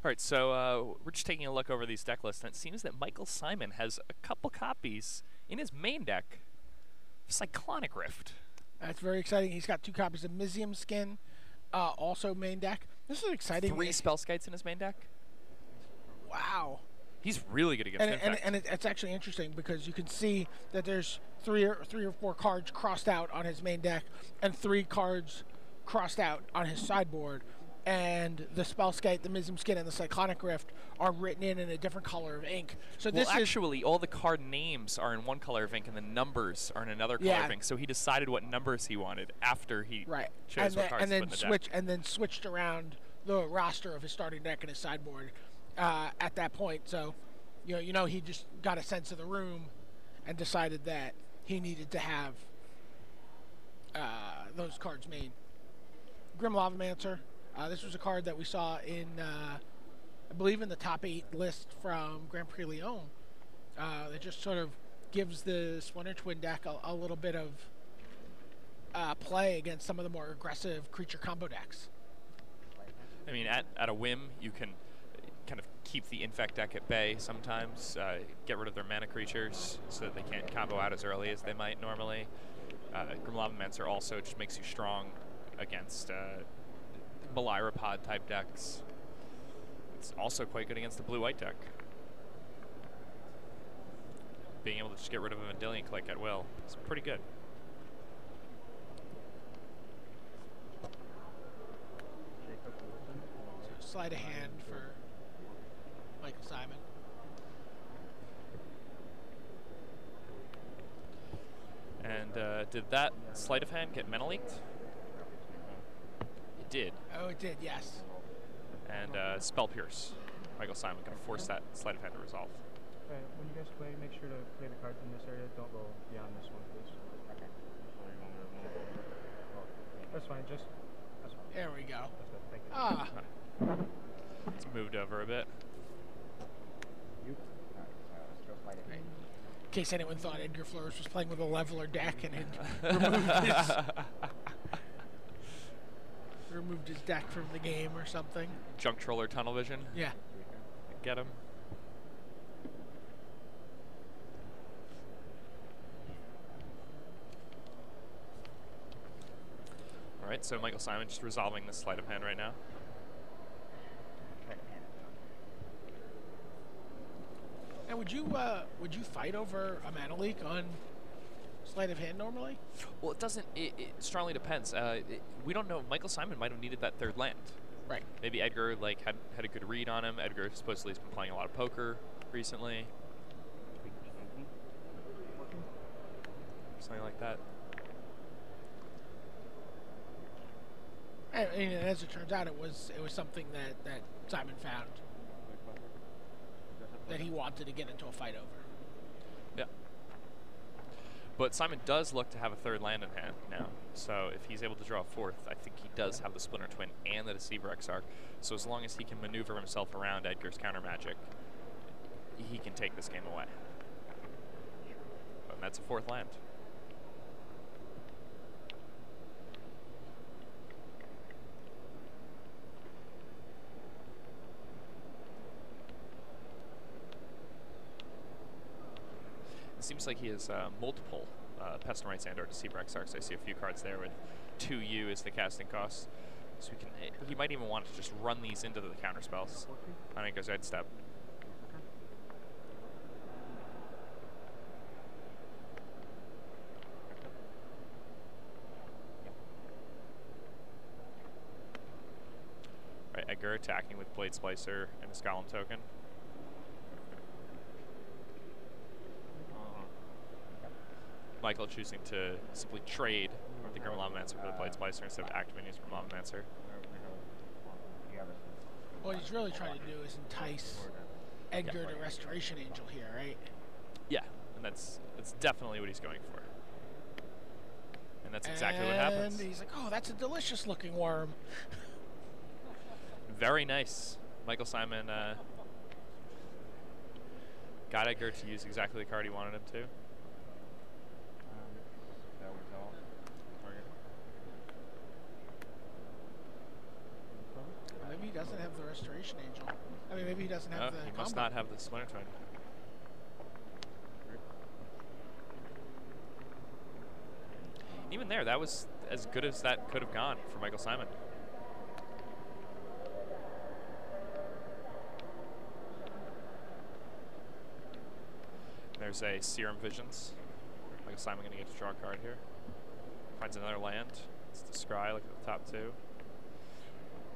right, so we're just taking a look over these deck lists, and it seems that Michael Simon has a couple copies in his main deck of Cyclonic Rift. That's very exciting. He's got 2 copies of Mizium Skin, also main deck. This is exciting. 3 Spellskites in his main deck. Wow. He's really good against Infect. And it's actually interesting because you can see that there's three or four cards crossed out on his main deck and 3 cards crossed out on his sideboard. And the Spellskite, the Mizium Skin, and the Cyclonic Rift are written in a different color of ink. So well, actually, all the card names are in one color of ink, and the numbers are in another color of ink. So he decided what numbers he wanted after he chose what cards to put in the deck. And then switched around the roster of his starting deck and his sideboard at that point. So, you know, he just got a sense of the room and decided that he needed to have those cards made. Grim Lavamancer. This was a card that we saw in, I believe, in the top 8 list from Grand Prix Lyon. That just sort of gives the Splinter Twin deck a little bit of play against some of the more aggressive creature combo decks. I mean, at a whim, you can kind of keep the Infect deck at bay sometimes, get rid of their mana creatures so that they can't combo out as early as they might normally. Grim Lavamancer also just makes you strong against Malyrapod type decks. It's also quite good against the blue-white deck. Being able to just get rid of a Vendilion Click at will is pretty good. So sleight of hand for Michael Simon. And did that sleight of hand get mana leaked? It did. Oh, it did, yes. And Spell Pierce. Michael Simon going to force that sleight of hand to resolve. Okay, when you guys play, make sure to play the cards in this area. Don't go beyond this one, please. Okay. That's fine, just... That's fine. There we go. That's good, thank you. It's moved over a bit. Right. In case anyone thought Edgar Flores was playing with a leveler deck and had removed his deck from the game or something. Junk Troller Tunnel Vision. Yeah. Get him. All right, so Michael Simon just resolving this sleight of hand right now. And would you fight over a mana leak on sleight of hand normally? Well, it doesn't. It strongly depends. We don't know. Michael Simon might have needed that 3rd land. Right. Maybe Edgar had a good read on him. Edgar supposedly has been playing a lot of poker recently. Something like that. And as it turns out, it was something that Simon found that he wanted to get into a fight over. Yeah. But Simon does look to have a 3rd land in hand now. So if he's able to draw a 4th, I think he does have the Splinter Twin and the Deceiver Exarch. So as long as he can maneuver himself around Edgar's counter magic, he can take this game away. And that's a 4th land. It seems like he has multiple Pestilence and or Deceiver Exarchs. I see a few cards there with 2U as the casting cost. So he might even want to just run these into the counter spells on Edgar's Red Step. Right, Edgar attacking with Blade Splicer and a Golem token. Michael choosing to simply trade the Grim Lavamancer for the Blade Splicer instead of activating his Grim Lavamancer. What he's really trying to do is entice Edgar to Restoration Angel here, right? Yeah, and that's definitely what he's going for. And that's exactly what happens. And he's like, oh, that's a delicious looking worm. Very nice. Michael Simon got Edgar to use exactly the card he wanted him to. Maybe he doesn't have the Restoration Angel. I mean, maybe he doesn't have the He combo. must not have the Splinter Twin. Even there, that was as good as that could have gone for Michael Simon. There's a Serum Visions. Michael Simon going to get to draw a card here. Finds another land. It's the Scry, look at the top two.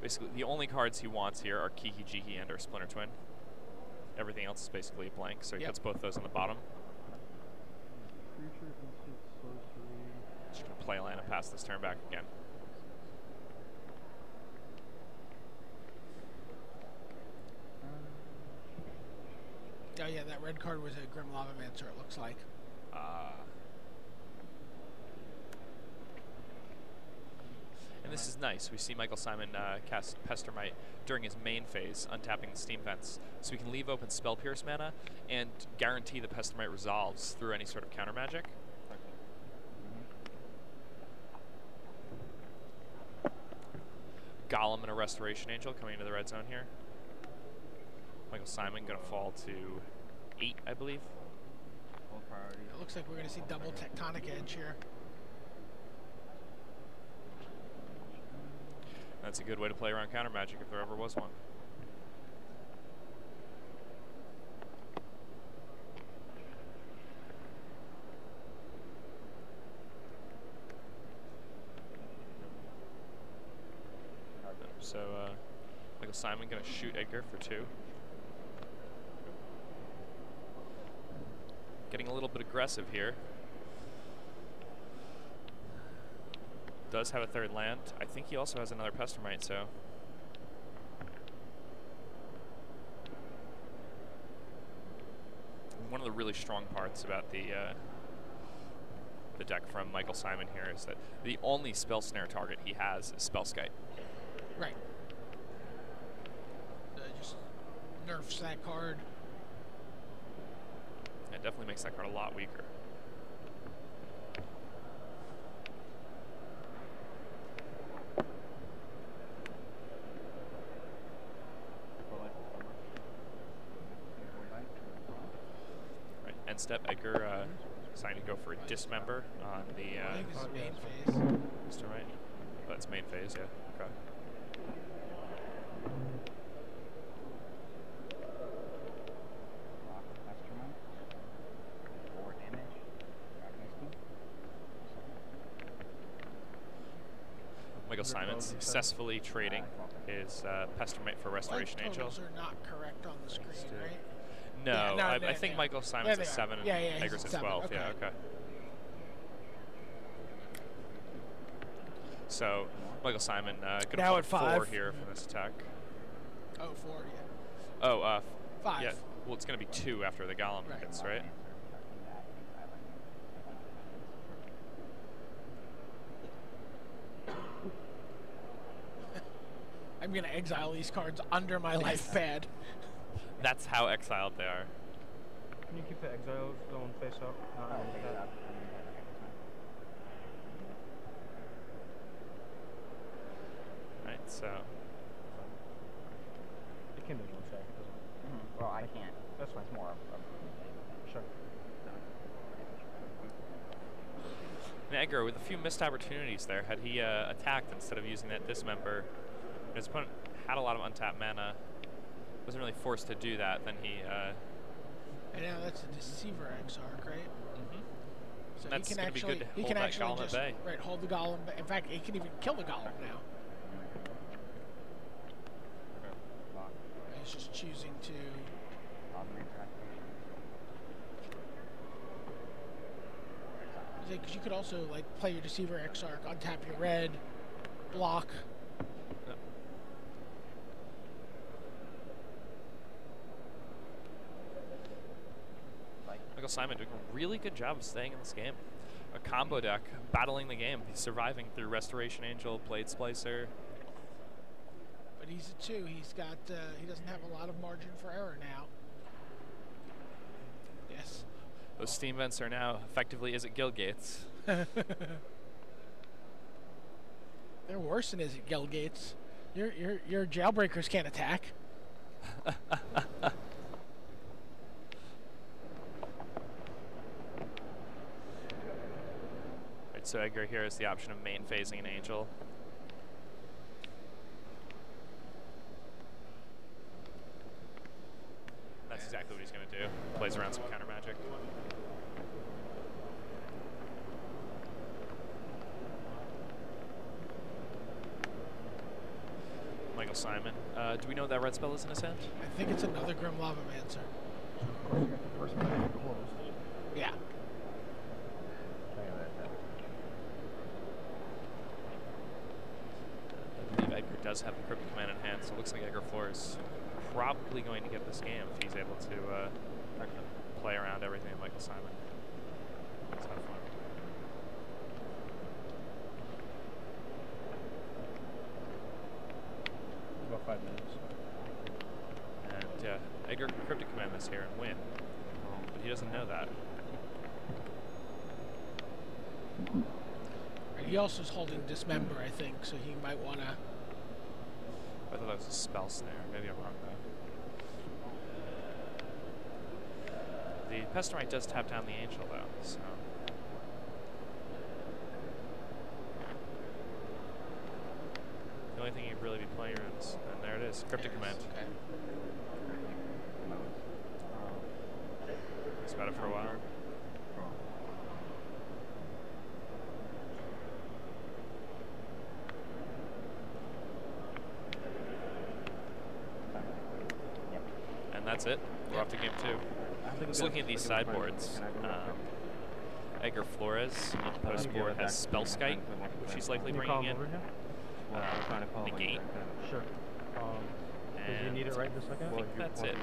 Basically, the only cards he wants here are Kiki Jiki and or Splinter Twin. Everything else is basically blank, so he puts both those on the bottom. Just going to play a land and pass this turn back again. Oh yeah, that red card was a Grim Lavamancer, it looks like. And this is nice. We see Michael Simon cast Pestermite during his main phase, untapping the Steam Vents. So we can leave open Spell Pierce mana and guarantee the Pestermite resolves through any sort of counter magic. Golem and a Restoration Angel coming into the red zone here. Michael Simon going to fall to 8, I believe. It looks like we're going to see double Tectonic Edge here. That's a good way to play around counter magic if there ever was one. So Michael Simon going to shoot Edgar for 2. Getting a little bit aggressive here. Does have a third land. I think he also has another Pestermite, so. One of the really strong parts about the deck from Michael Simon here is that the only spell snare target he has is Spellskite. Right. Just nerfs that card. It definitely makes that card a lot weaker. Right, end step, Edgar deciding to go for a Dismember on the I think it's main phase. Mr. Right. That's main phase, yeah. Okay. Michael Simon successfully trading his Pestermite for Restoration Life Angel. totals are not correct on the screen, right? No, Yeah, no, I think Michael Simon's at 7 and Edgar's at 12. Okay. Yeah, okay. So Michael Simon going Now to at 4 5. here from this attack. Oh, 4, yeah. Oh, 5. yeah. Well, it's going to be 2 after the Golem hits, right? I'm going to exile these cards under my life pad. That's how exiled they are. Can you keep the exiles going face up? Right, so. You can do one sec. It doesn't. Well, I can't. That's fine. It's more of Sure. And Edgar, with a few missed opportunities there, had he attacked instead of using that Dismember, his opponent had a lot of untapped mana, wasn't really forced to do that, then he... And now that's a Deceiver Exarch, right? Mm-hmm. So That's he can gonna be actually, good to he hold can that actually Golem at just bay. right hold the Golem. In fact, he can even kill the Golem now. He's just choosing to. Because you could also like play your Deceiver Exarch, untap your red, block. Yep. Michael Simon doing a really good job of staying in this game. A combo deck, battling the game. He's surviving through Restoration Angel, Blade Splicer. But he's a 2. He's got. He doesn't have a lot of margin for error now. Yes. Those Steam Vents are now effectively Is It Guild Gates. They're worse than Is It Guild Gates. Your jailbreakers can't attack. Right, so Edgar here has the option of main phasing an Angel. That's exactly what he's going to do. Plays around some counter magic. Michael Simon. Do we know what that red spell is in his hand? I think it's another Grim Lavamancer. Of course, you got the first one closed. Yeah. I believe Edgar does have the Cryptic Command in hand, so it looks like Edgar Floor is probably going to get this game if he's able to play around everything of Michael Simon. Let's have fun. About 5 minutes. And Edgar can Cryptic Command this here and win, but he doesn't know that. He also is holding Dismember, I think, so he might want to... I thought that was a spell snare. Maybe I'm wrong, though. The Pestomite does tap down the Angel, though, so... The only thing you'd really be playing around is... And there it is. Cryptic Command. Okay. He's got it for a while. And that's it. We're off to game 2. Just looking at these sideboards, Edgar Flores on the post board has Spellskite, which he's likely bringing in. Negate. Sure. Does he need it right this second? I think that's it.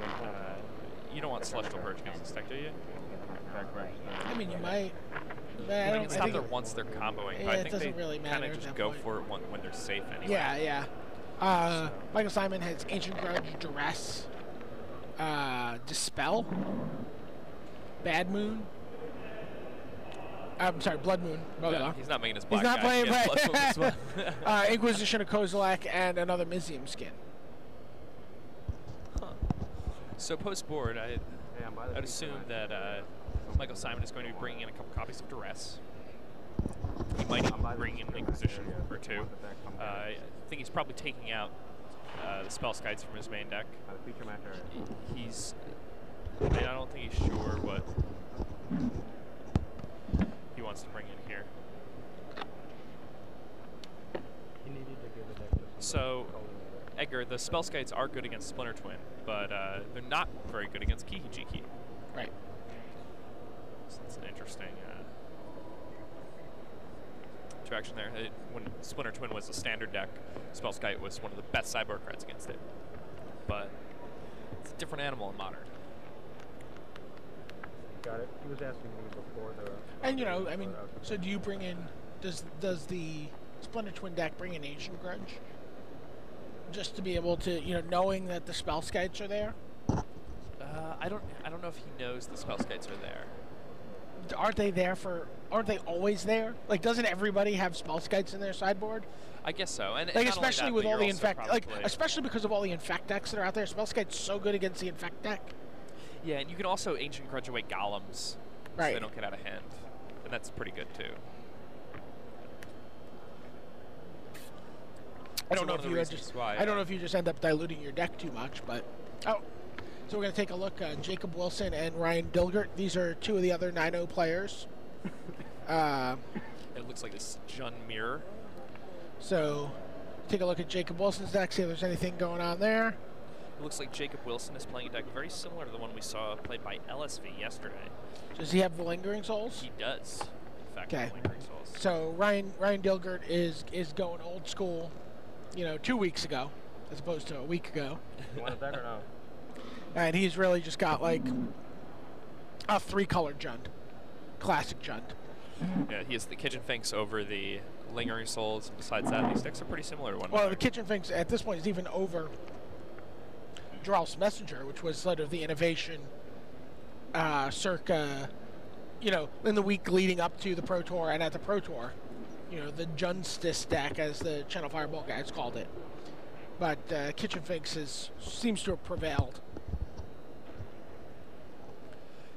You don't want Celestial Purge against this deck, do you? I mean, you might... I mean, it's not there once they're comboing, Yeah, but I it think doesn't they really kind matter of at just that go point. for it when they're safe anyway. Yeah, yeah. Michael Simon has Ancient Grudge, Duress, Dispel, Bad Moon. I'm sorry, Blood Moon. Yeah, he's not making his black He's not guy. playing Blood Moon as well. Inquisition of Kozilek and another Mizium skin. Huh. So post board, I'd assume that Michael Simon is going to be bringing in a couple copies of Duress. He might even bring in an Inquisition or two. I think he's probably taking out the spell skites from his main deck. He's... I don't think he's sure what he wants to bring in here. He needed to give a deck to So, Edgar, the spell skites are good against Splinter Twin, but they're not very good against Kiki-Jiki. Right. So that's an interesting interaction there. When Splinter Twin was a standard deck, Spellskite was one of the best sideboard cards against it. But it's a different animal in Modern. Got it. He was asking me before the... And, you know, I mean, so do you bring in... Does the Splinter Twin deck bring in Ancient Grudge? Just to be able to, you know, knowing that the spell skites are there? I don't know if he knows the spell skites are there. Aren't they there for... Aren't they always there? Like, doesn't everybody have spell skites in their sideboard? I guess so. And like, not especially only that, with but all the you're also infect... Like, probably- especially because of all the infect decks that are out there. Spell skite's so good against the infect deck. Yeah, and you can also Ancient Grudge away Golems, so Right. they don't get out of hand. And that's pretty good, too. I don't So know one if of the you reasons just... why, I don't know if you just end up diluting your deck too much, but... Oh. So we're going to take a look. Jacob Wilson and Ryan Dilgert. These are two of the other 9-0 players. It looks like this Jun Mirror. So take a look at Jacob Wilson's deck, see if there's anything going on there. It looks like Jacob Wilson is playing a deck very similar to the one we saw played by LSV yesterday. Does he have the Lingering Souls? He does, in fact, Okay. have Lingering Souls. So Ryan Dilgert is going old school, you know, 2 weeks ago, as opposed to a week ago. You want a deck or no? And he's really just got like a 3-color Jund, classic Jund. Yeah, he has the Kitchen Finks over the Lingering Souls. And besides that, these decks are pretty similar to one Well, another. the Kitchen Finks at this point is even over Dralf's Messenger, which was sort of the innovation circa, you know, in the week leading up to the Pro Tour and at the Pro Tour. You know, the Junstis deck, as the Channel Fireball guys called it. but Kitchen Finks seems to have prevailed.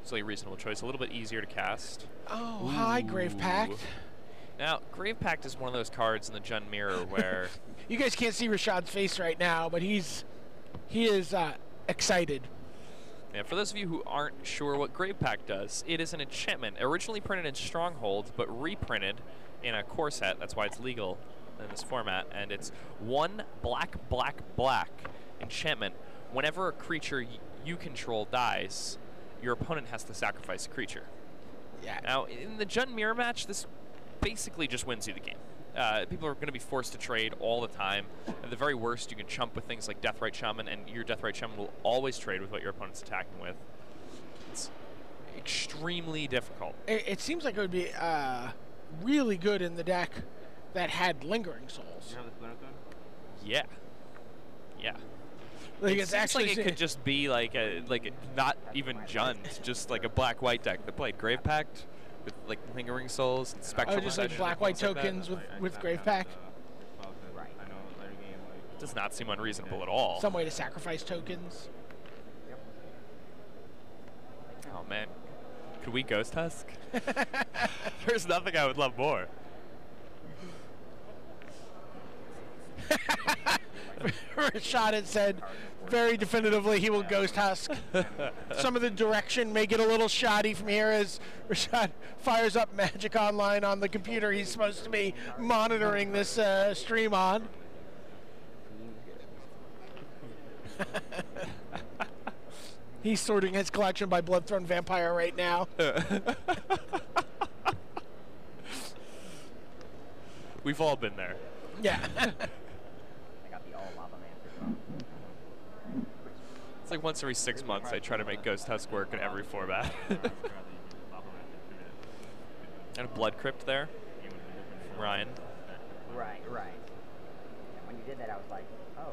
It's a reasonable choice. A little bit easier to cast. Oh, hi, Grave Pact. Now, Grave Pact is one of those cards in the Jund Mirror where... You guys can't see Rashad's face right now, but he is excited. Yeah, for those of you who aren't sure what Grave Pact does, it is an enchantment originally printed in Stronghold, but reprinted in a core set. That's why it's legal in this format. And it's 1 black, black, black enchantment. Whenever a creature you control dies, your opponent has to sacrifice a creature. Yeah. Now, in the Jund Mirror match, this basically just wins you the game. People are going to be forced to trade all the time. At the very worst, you can chump with things like Deathrite Shaman, and your Deathrite Shaman will always trade with what your opponent's attacking with. It's extremely difficult. It seems like it would be really good in the deck that had Lingering Souls. You have the Splinter Thorn? Yeah. Yeah. Like It seems like it could just be like not even Jund, just like a black-white deck that played Grave Pact with like Lingering Souls and Spectral. Oh, just like Possession, black-white things like that. tokens with Grave Pact. Right. I know later game, like, Does not seem unreasonable at all. Some way to sacrifice tokens. Oh man, could we Ghost Husk? There's nothing I would love more. Rashad had said very definitively he will Ghost Husk. Some of the direction may get a little shoddy from here as Rashad fires up Magic Online on the computer he's supposed to be monitoring this stream on. He's sorting his collection by Bloodthrone Vampire right now. We've all been there. Yeah. It's like once every 6 months I try to make Ghost Husk work in every format. And a Blood Crypt there from Ryan. Right. When you did that, I was like, oh,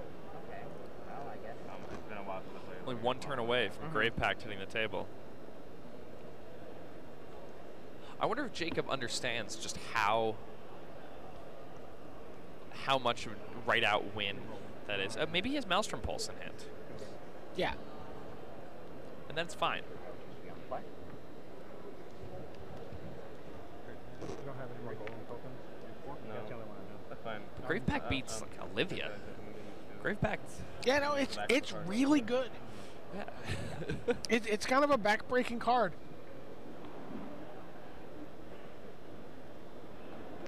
okay. Well, I guess. it's been a while since I played. Only one turn away from Grave Pact hitting the table. I wonder if Jacob understands just how much of a right-out win that is. Maybe he has Maelstrom Pulse in hand. Yeah. And that's fine. You don't have any more golden tokens? No. That's the only one I know. That's fine. Grave Pact beats like Olivia. Grave Pact. Yeah, no, it's really good. Yeah. It's kind of a back-breaking card.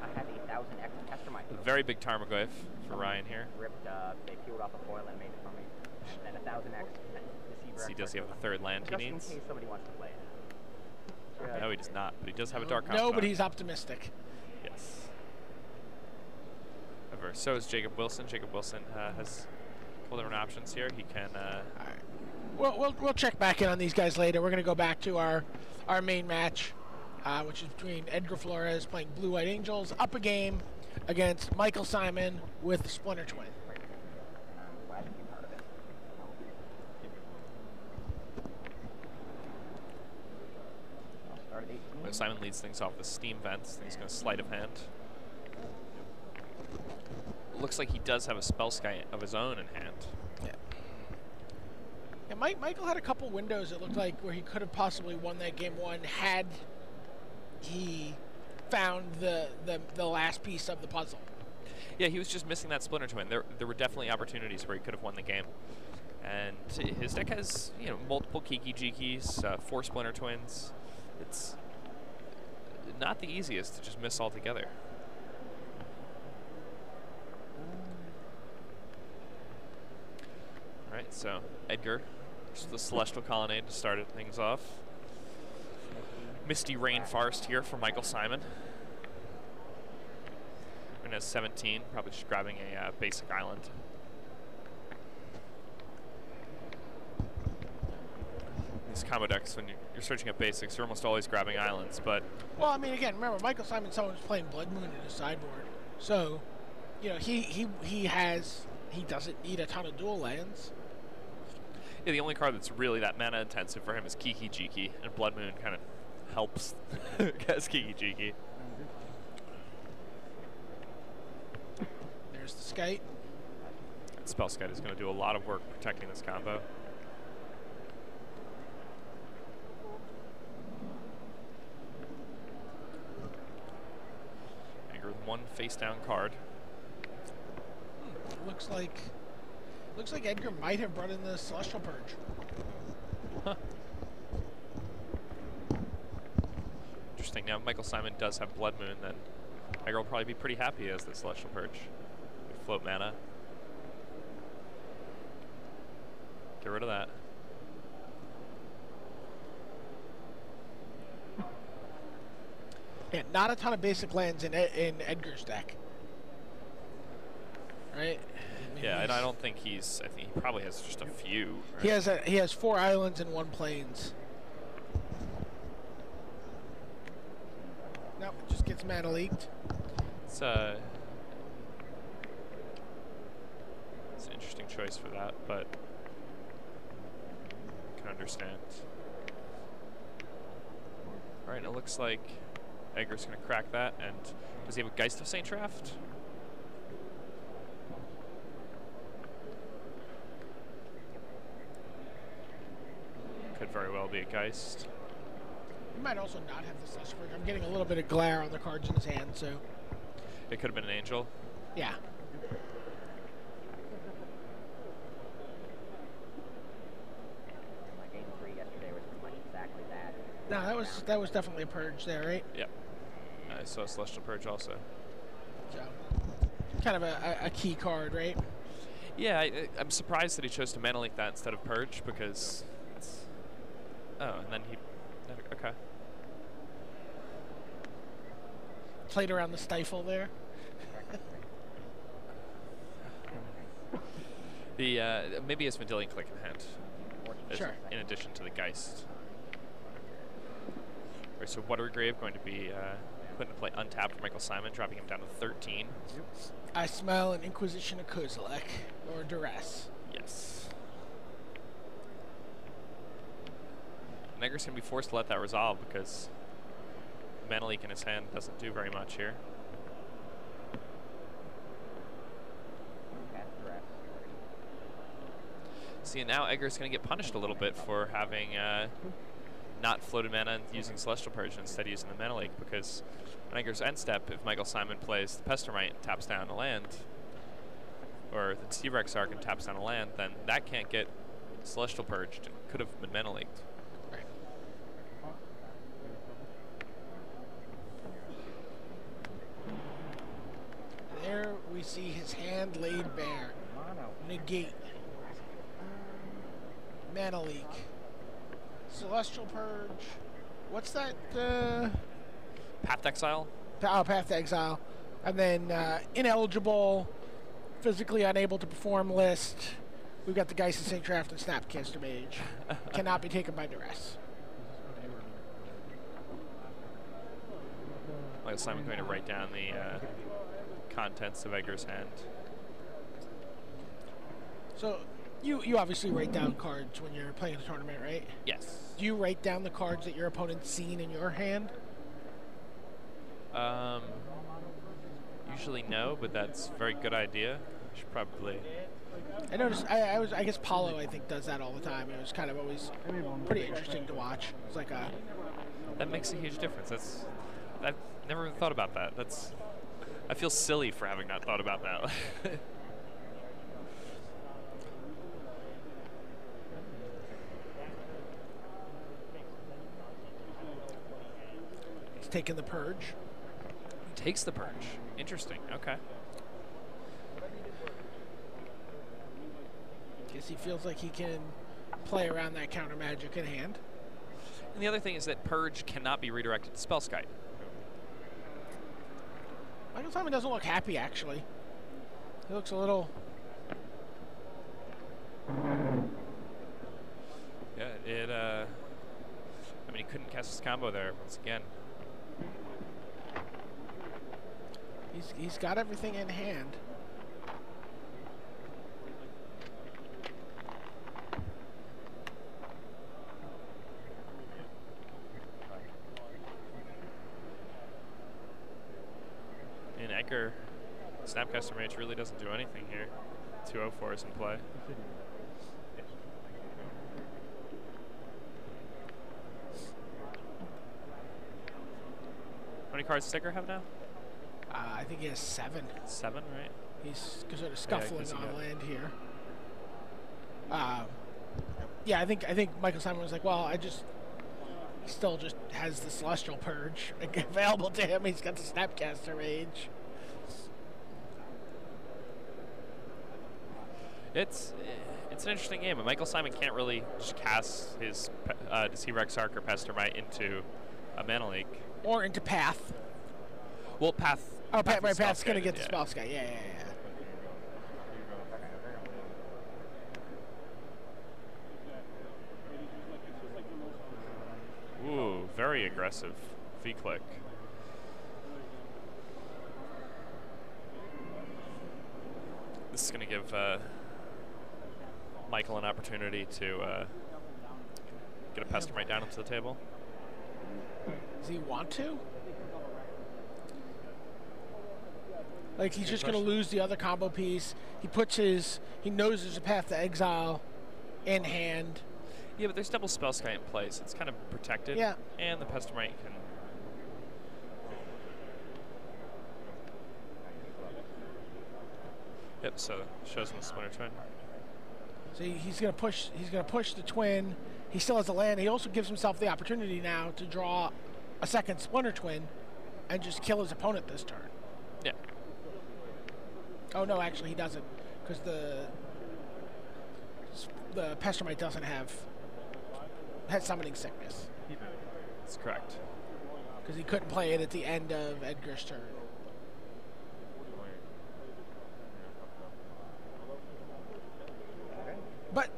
I have 1,000 extra tester my A very big Tarmogoyf for Ryan here. ripped, they peeled off a foil and made it for me. And then 1,000x. So he does have the third land he just needs. in case somebody wants to play it. No, he does not, but he does have a Dark No, Confidant. but he's optimistic. Yes. However, so is Jacob Wilson. Jacob Wilson has a couple different options here. He can... All right. We'll check back in on these guys later. We're going to go back to our main match, which is between Edgar Flores playing Blue White Angels, up a game against Michael Simon with the Splinter Twin. I'm glad to be part of it. I'll start at 18. When Simon leads things off with Steam Vents, he's going to Sleight of Hand. Looks like he does have a Spell Sky of his own in hand. Yeah. Yeah, Michael had a couple windows, it looked like, where he could have possibly won that game one had he found the last piece of the puzzle. Yeah, he was just missing that Splinter Twin. There were definitely opportunities where he could have won the game. And his deck has, multiple Kiki Jikis, 4 Splinter Twins. It's not the easiest to just miss altogether. All right, so Edgar, just the Celestial Colonnade to start things off. Misty Rainforest here for Michael Simon. And has 17, probably just grabbing a basic island. These combo decks, when you're searching at basics, you're almost always grabbing islands, but... Well, I mean, again, remember, Michael Simon someone's playing Blood Moon in his sideboard. So, he doesn't need a ton of dual lands. Yeah, the only card that's really that mana intensive for him is Kiki Jiki, and Blood Moon kind of helps as Kiki Jiki. There's the Skite. Spellskite is going to do a lot of work protecting this combo. Edgar with one face-down card. Looks like Edgar might have brought in the Celestial Purge. Huh. Interesting. Now, if Michael Simon does have Blood Moon, then Edgar will probably be pretty happy as the Celestial Purge. Float mana. Get rid of that. Yeah, not a ton of basic lands in Edgar's deck. Right? I mean, Yeah, and I don't think I think he probably has just a few. Right? He has 4 islands and 1 plains. Nope, it just gets mana leaked. It's an interesting choice for that, but I can understand. All right, it looks like Edgar's going to crack that, and does he have a Geist of Saint Draft? Could very well be a Geist. He might also not have the Celestial Purge. I'm getting a little bit of glare on the cards in his hand, so. It could have been an Angel. Yeah. My game 3 yesterday was pretty much exactly that. No, that was definitely a purge there, right? Yep. I saw Celestial Purge also. So, kind of a key card, right? Yeah, I'm surprised that he chose to mana leak that instead of Purge, because it's... Oh, and then he... Okay. Played around the stifle there. Maybe it's Vendilion Click in hand. Sure. In addition to the Geist. Right, so Watery Grave going to be put into play untapped for Michael Simon, dropping him down to 13. I smell an Inquisition of Kozilek, or Duress. Yes. Edgar's going to be forced to let that resolve because mana leak in his hand doesn't do very much here. See, and now Edgar's going to get punished a little bit for having not floated mana and using Celestial Purge instead of using the mana leak, because on Edgar's end step, if Michael Simon plays the Pestermite and taps down a land, or the T-Rex Arc and taps down a land, then that can't get Celestial Purged. It could have been mana leaked. There we see his hand laid bare. Negate. Mana leak. Celestial Purge. What's that? Path Exile? Path to Exile. And then ineligible, physically unable to perform list. We've got the Geist of Saint Draft and Snapcaster Mage. Cannot be taken by duress. Michael Simon going to write down the contents of Edgar's hand. So you obviously write down cards when you're playing a tournament, right? Yes. Do you write down the cards that your opponent's seen in your hand? Usually no, but that's a very good idea. I should probably... I noticed. I guess Paulo, I think, does that all the time. It was kind of always pretty interesting to watch. It's like a... That makes a huge difference. I've never even thought about that. I feel silly for having not thought about that. He's taking the Purge. He takes the Purge. Interesting. Okay. Guess he feels like he can play around that counter magic in hand. And the other thing is that Purge cannot be redirected to Spellskite. Michael Simon doesn't look happy, actually. He looks a little... Yeah, I mean, he couldn't cast his combo there once again. He's got everything in hand. And Edgar, Snapcaster Mage really doesn't do anything here. 204s in play. How many cards does Sticker have now? I think he has 7. 7, right? He's sort of scuffling he on got- land here. Yeah, I think Michael Simon was like, well, he still just has the Celestial Purge available to him. He's got the Snapcaster Rage. It's an interesting game, but Michael Simon can't really just cast his Deceiver Exarch or Pestermite into a mana leak. Or into Path. Well, Path. Oh, Path, right, is Path's going to spell-guided, get the spell sky. Yeah. Ooh, very aggressive V-click. This is going to give Michael an opportunity to get a Pestermite down into the table. Does he want to? Like, he's just going to lose the other combo piece. He knows there's a Path to Exile in hand. Yeah, but there's double spell sky in place. It's kind of protected. Yeah. And the Pestermite can. Yep. So shows him the Splinter Twin. So he's going to push. He's going to push the twin. He still has a land. He also gives himself the opportunity now to draw a second Splinter Twin, and just kill his opponent this turn. Yeah. Oh no, actually he doesn't, because the Pestermite doesn't has Summoning Sickness. That's correct. Because he couldn't play it at the end of Edgar's turn. But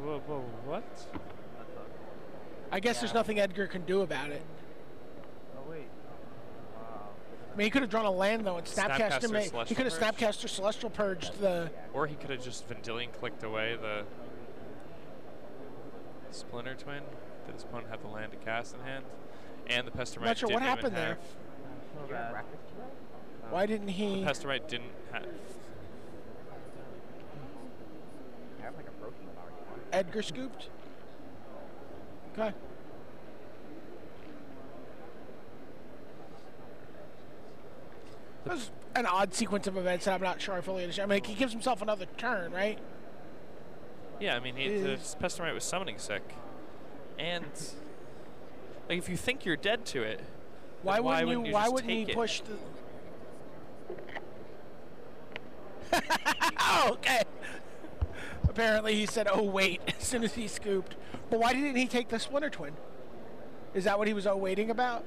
Whoa, what? I guess there's nothing Edgar can do about it. Oh wait. I mean, he could have drawn a land though and Snapcaster. Snapcaster He could have Celestial Purge? Snapcaster Celestial Purged the. Or he could have just Vendilion clicked away the Splinter Twin. Did his opponent have the land to cast in hand? And the Pestermite Not sure didn't what happened even there. have. Why didn't he? The Pestermite didn't have. I have like a protein bar. Edgar scooped. Okay. That was an odd sequence of events that I'm not sure I fully understand. I mean, he gives himself another turn, right? Yeah, I mean, the Pestermite was summoning sick. And, like, if you think you're dead to it, Why why wouldn't you? just Why wouldn't he take it? push the? Oh, okay. Apparently, he said, "Oh wait," as soon as he scooped. But why didn't he take the Splinter Twin? Is that what he was waiting about?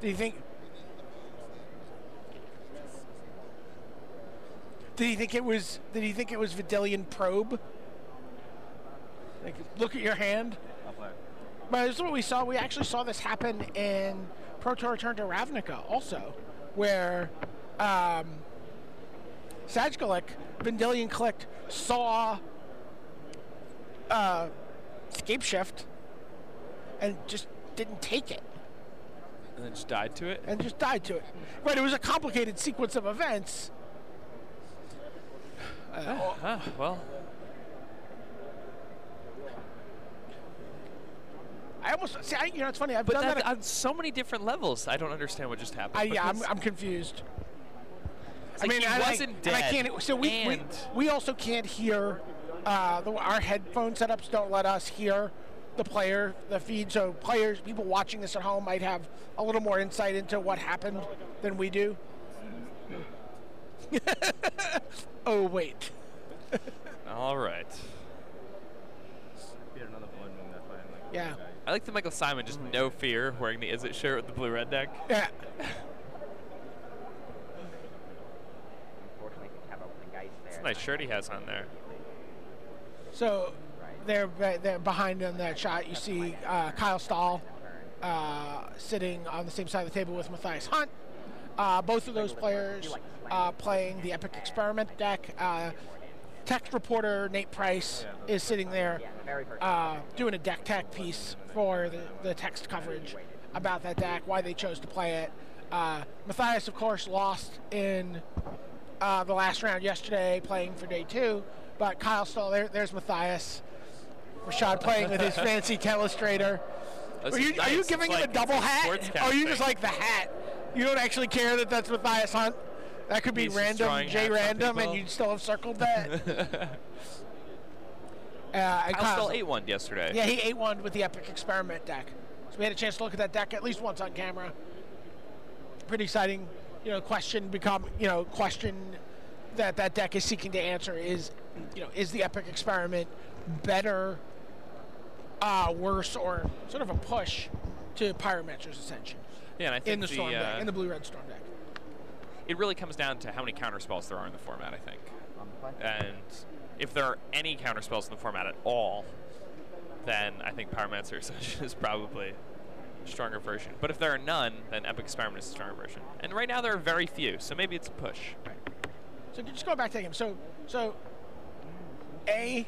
Do you think? Did he think it was Vidilian Probe? Like, look at your hand. But this is what we saw. We actually saw this happen in Pro Tour Return to Ravnica also, where Sajgalik, Vendilion clicked, saw Scape Shift, and just didn't take it. and then just died to it. And just died to it. Right, it was a complicated sequence of events. Well, I almost see. It's funny. I've but done that. on so many different levels, I don't understand what just happened. I'm confused. It's like he wasn't dead. And I can't. So we also can't hear. Our headphone setups don't let us hear the feed. So people watching this at home might have a little more insight into what happened than we do. Oh wait. All right. Yeah. I like the Michael Simon, just no fear, wearing the Is It shirt with the blue-red deck. Yeah. It's a nice shirt he has on there. So they're behind in that shot. You see Kyle Stahl sitting on the same side of the table with Matthias Hunt. Both of those players playing the Epic Experiment deck. Text reporter Nate Price is sitting there doing a deck tech piece for the text coverage about that deck, why they chose to play it. Matthias, of course, lost in the last round yesterday playing for day 2, but Kyle still there. There's Matthias. Rashad playing with his fancy telestrator. Are you giving him a double hat? Or are you just like the hat? You don't actually care that that's Matthias Hunt? That could be random, J random, and you'd still have circled that. Kyle still 8-1 yesterday. Yeah, he 8-1 with the Epic Experiment deck. So we had a chance to look at that deck at least once on camera. Pretty exciting, question that deck is seeking to answer is the Epic Experiment better, worse, or sort of a push to Pyromancer's Ascension? Yeah, and I think in the Storm deck, in the Blue-Red Storm deck. It really comes down to how many counterspells there are in the format, I think. And if there are any counterspells in the format at all, then I think Pyromancer Ascension is probably a stronger version. But if there are none, then Epic Experiment is a stronger version. And right now there are very few, so maybe it's a push. Right. So just go back to him. So A,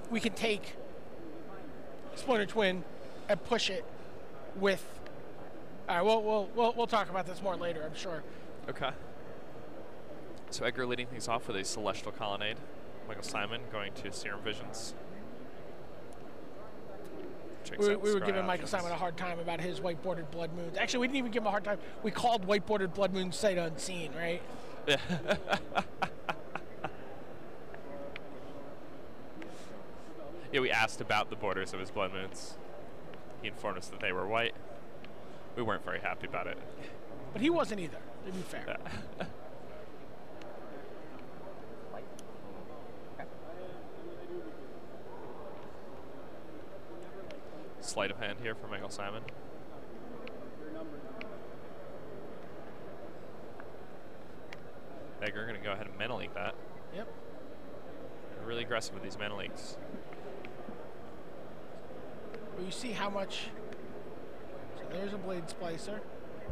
we can take Splinter Twin and push it with. All right, we'll talk about this more later, I'm sure. Okay. So Edgar leading things off with a Celestial Colonnade. Michael Simon going to Serum Visions. We were giving Michael Simon a hard time about his white-bordered Blood Moons. Actually, we didn't even give him a hard time. We called white-bordered Blood Moons sight unseen, right? Yeah. Yeah, we asked about the borders of his Blood Moons. He informed us that they were white. We weren't very happy about it. But he wasn't either, to be fair. Yeah. Sleight of hand here for Michael Simon. Edgar going to go ahead and Mana Leak that. Yep. They're really aggressive with these Mana Leaks. Well, you see how much. So there's a Blade Splicer.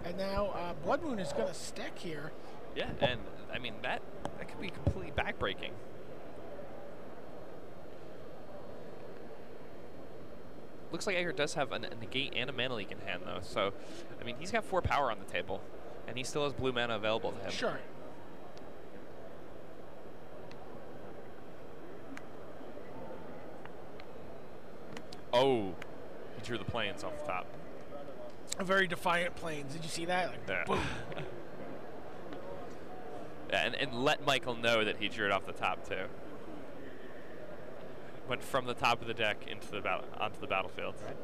And now Blood Moon is going to stick here. Yeah, and I mean, that could be completely backbreaking. Looks like Edgar does have a negate and a Mana Leak in hand, though. So, I mean, he's got 4 power on the table, and he still has blue mana available to him. Sure. Oh, he drew the planes off the top. A very defiant Plains. Did you see that? Like, yeah. Boom. Yeah, and let Michael know that he drew it off the top, too. Went from the top of the deck into the onto the battlefield. Right.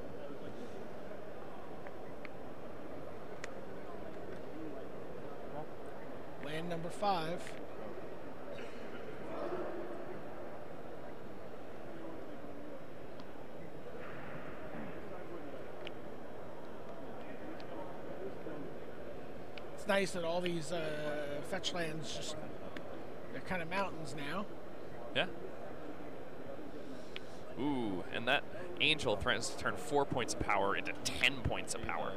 Land number 5. It's nice that all these fetch lands just, they're kind of mountains now. Yeah. Ooh, and that Angel threatens to turn 4 points of power into 10 points of power.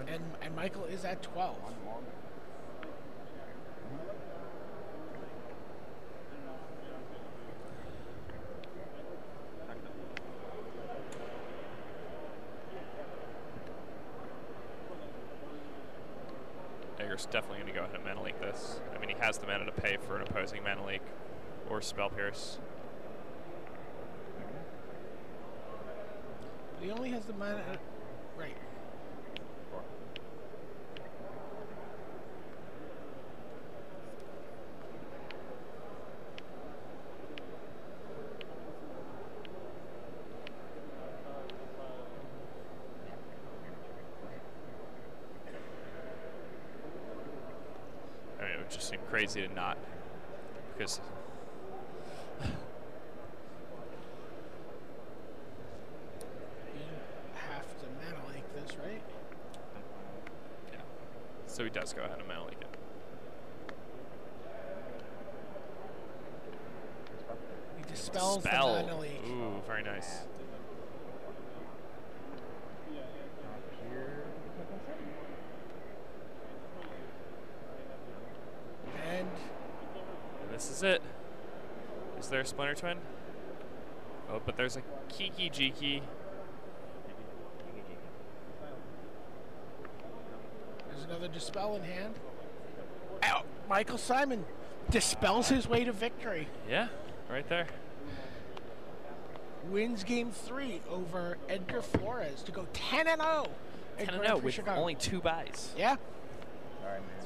And Michael is at 12. Edgar's definitely going to go ahead and Mana Leak this. I mean, he has the mana to pay for an opposing Mana Leak or Spell Pierce. He only has the mana. Right. I mean, it would just seem crazy to not, because so he does go ahead and Mana Leak it. He dispels the Mana Leak. Ooh, very nice. And this is it. Is there a Splinter Twin? Oh, but there's a Kiki Jiki. There's another Dispel in hand. Ow! Michael Simon dispels his way to victory. Yeah, right there. Wins game 3 over Edgar Flores to go 10-0. 10-0 with only 2 buys. Yeah. Sorry, man.